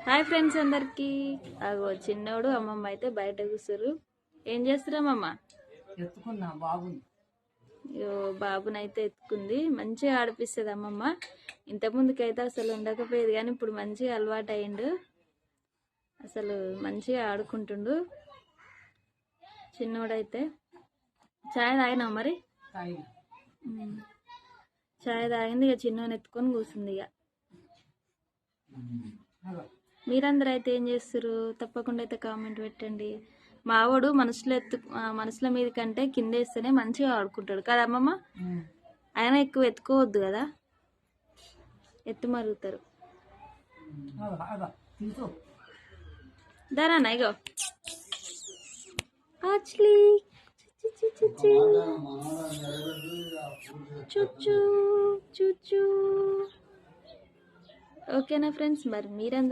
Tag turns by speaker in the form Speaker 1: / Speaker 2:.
Speaker 1: Hi friends అందరికి. అగో చిన్నోడు అమ్మమ్మ అయితే బయట కూర్చురు. ఏం చేస్తున్నామమ్మ?
Speaker 2: ఎత్తుకున్నా బాబుని.
Speaker 1: బాబునైతే ఎత్తుకుంది. మంచిగా ఆడిపిస్తుంది అమ్మమ్మ. ఇంతకుముందుకైతే అసలు ఉండకపోయేది, కానీ ఇప్పుడు మంచిగా అలవాటు అయ్యిండు. అసలు మంచిగా ఆడుకుంటుండు చిన్నోడైతే. చాయ్ తాగినావు మరి? చాయ్ తాగింది. ఇక చిన్నోని ఎత్తుకొని కూర్చుంది. ఇక మీరందరూ అయితే ఏం చేస్తారు? తప్పకుండా అయితే కామెంట్ పెట్టండి. మావాడు మనసుల మీద కంటే కింద వేస్తేనే మంచిగా ఆడుకుంటాడు కదా అమ్మమ్మ? ఆయన ఎక్కువ ఎత్తుకోవద్దు కదా, ఎత్తు మరుగుతారు. దానా ఇగో యాక్చువల్లీ చుచ్చు చుచ్చు. ఓకేనా ఫ్రెండ్స్? మరి మీరందరూ